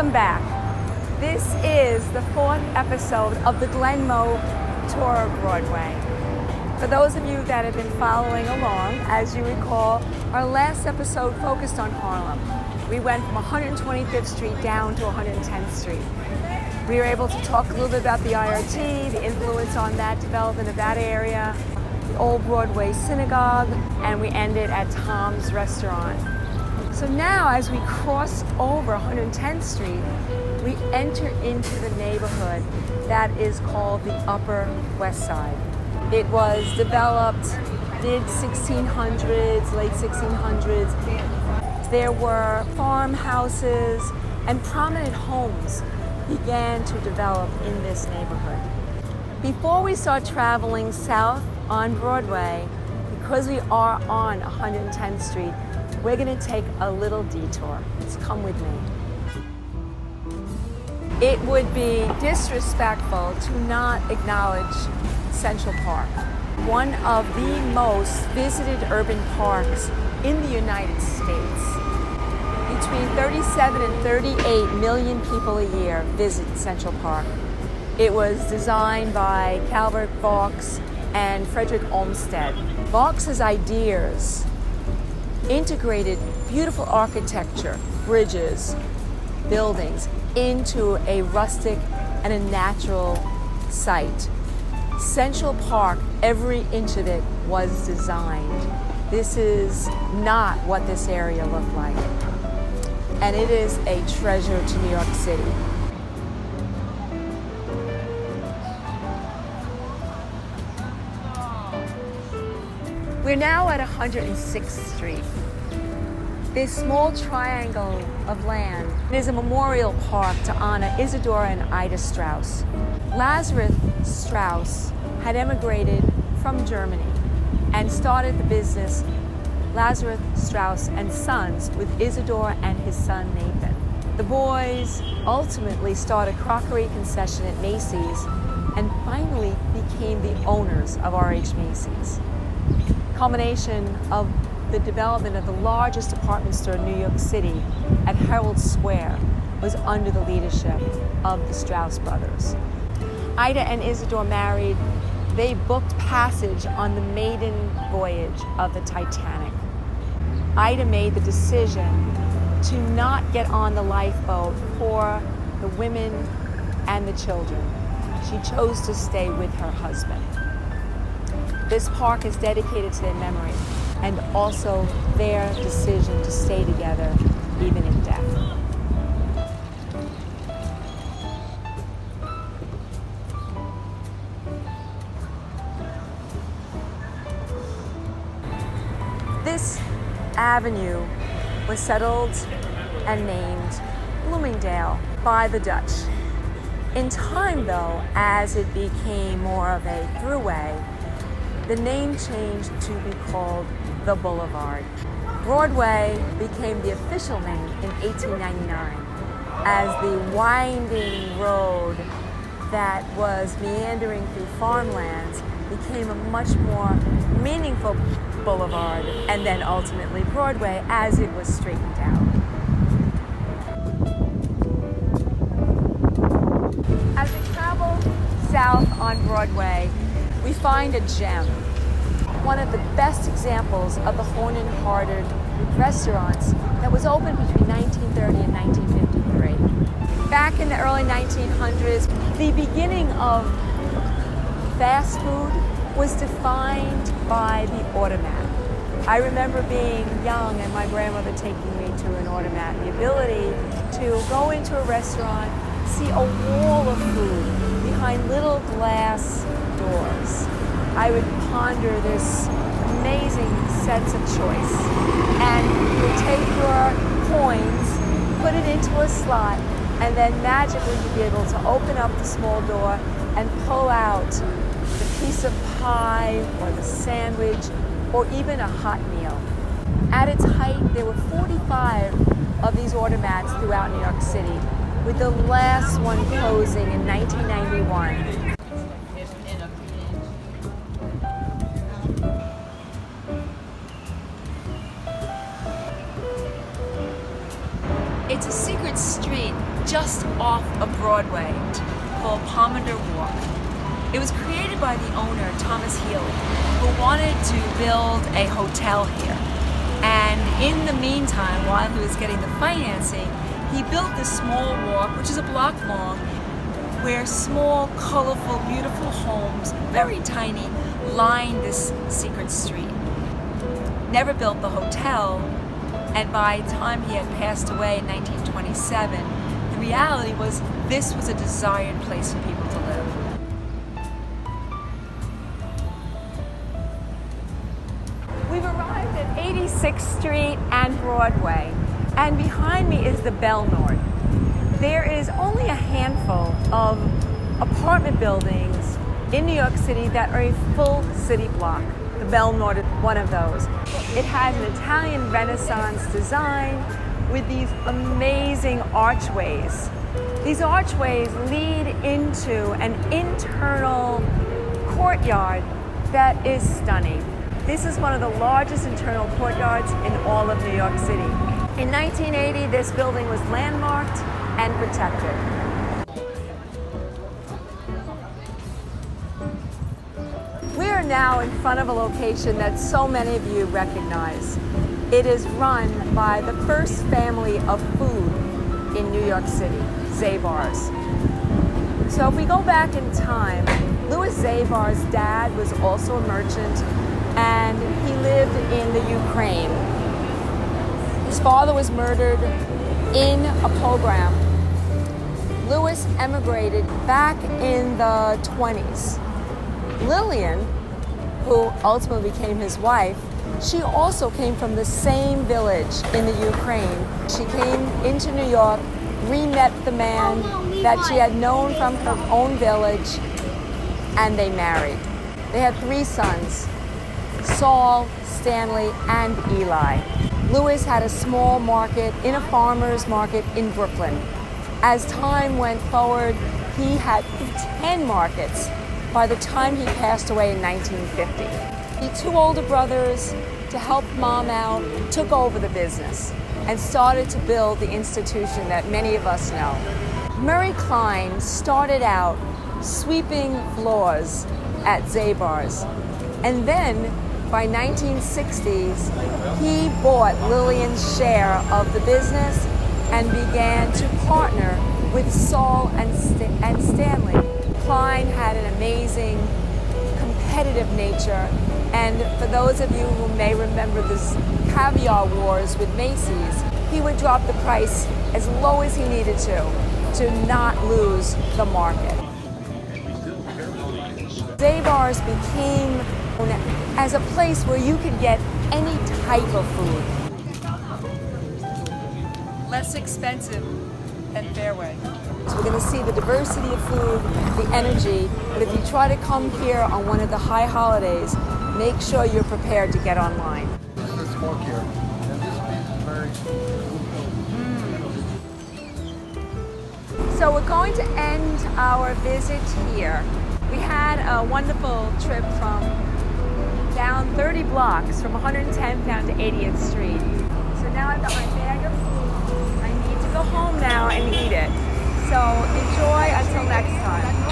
Welcome back. This is the 4th episode of the Glenmo Tour of Broadway. For those of you that have been following along, as you recall, our last episode focused on Harlem. We went from 125th Street down to 110th Street. We were able to talk a little bit about the IRT, the influence on that development of that area, the old Broadway synagogue, and we ended at Tom's Restaurant. So now as we cross over 110th Street, we enter into the neighborhood that is called the Upper West Side. It was developed mid-1600s, late 1600s. There were farmhouses and prominent homes began to develop in this neighborhood. Before we start traveling south on Broadway, because we are on 110th Street, we're going to take a little detour. Just come with me. It would be disrespectful to not acknowledge Central Park, one of the most visited urban parks in the United States. Between 37 and 38 million people a year visit Central Park. It was designed by Calvert Vaux and Frederick Olmsted. Vaux's ideas integrated beautiful architecture, bridges, buildings into a rustic and a natural site. Central Park, every inch of it was designed. This is not what this area looked like. And it is a treasure to New York City. We're now at 106th Street. This small triangle of land is a memorial park to honor Isadora and Ida Straus. Lazarus Straus had emigrated from Germany and started the business Lazarus Straus and Sons with Isadora and his son Nathan. The boys ultimately started a crockery concession at Macy's and finally became the owners of R.H. Macy's. Culmination of the development of the largest department store in New York City at Herald Square was under the leadership of the Straus brothers. Ida and Isadora married. They booked passage on the maiden voyage of the Titanic. Ida made the decision to not get on the lifeboat for the women and the children. She chose to stay with her husband. This park is dedicated to their memory and also their decision to stay together even in death. This avenue was settled and named Bloomingdale by the Dutch. In time, though, as it became more of a throughway, the name changed to be called the Boulevard. Broadway became the official name in 1899 as the winding road that was meandering through farmlands became a much more meaningful boulevard, and then ultimately Broadway as it was straightened out. As we travel south on Broadway, we find a gem, one of the best examples of the Horn and Hardart restaurants that was opened between 1930 and 1953. Back in the early 1900s, the beginning of fast food was defined by the Automat. I remember being young and my grandmother taking me to an Automat. The ability to go into a restaurant, see a wall of food behind little glass doors. I would ponder this amazing sense of choice. And you would take your coins, put it into a slot, and then magically you'd be able to open up the small door and pull out the piece of pie or the sandwich or even a hot meal. At its height, there were 45 of these automats throughout New York City, with the last one closing in 1991. It's a secret street just off of Broadway called Pomander Walk. It was created by the owner, Thomas Healy, who wanted to build a hotel here. And in the meantime, while he was getting the financing, he built this small walk, which is a block long, where small, colorful, beautiful homes, very tiny, line this secret street. Never built the hotel, and by the time he had passed away in 1927, the reality was this was a desired place for people to live. We've arrived at 86th Street and Broadway, and behind me is the Belnord. There is only a handful of apartment buildings in New York City that are a full city block. The Belnord is one of those. It has an Italian Renaissance design with these amazing archways. These archways lead into an internal courtyard that is stunning. This is one of the largest internal courtyards in all of New York City. In 1980, this building was landmarked and protected. We are now in front of a location that so many of you recognize. It is run by the first family of food in New York City, Zabars. So if we go back in time, Louis Zabar's dad was also a merchant, and he lived in the Ukraine. His father was murdered in a pogrom. Louis emigrated back in the 20s. Lillian, who ultimately became his wife, she also came from the same village in the Ukraine. She came into New York, re-met the man that she had known from her own village, and they married. They had 3 sons, Saul, Stanley, and Eli. Louis had a small market in a farmer's market in Brooklyn. As time went forward, he had 10 markets by the time he passed away in 1950. The 2 older brothers, to help mom out, took over the business and started to build the institution that many of us know. Murray Klein started out sweeping floors at Zabars, and then by 1960s, he bought Lillian's share of the business and began to partner with Saul and Stanley. Klein had an amazing competitive nature, and for those of you who may remember this caviar wars with Macy's, he would drop the price as low as he needed to not lose the market. Zabars became known as a place where you could get any type of food. Less expensive than Fairway. So we're going to see the diversity of food, the energy, but if you try to come here on one of the high holidays, make sure you're prepared to get online. This is the smoke here, and this piece is very... So we're going to end our visit here. We had a wonderful trip from down 30 blocks, from 110th down to 80th Street. So now I've got my bag of food. I need to go home now and eat it. So enjoy until next time.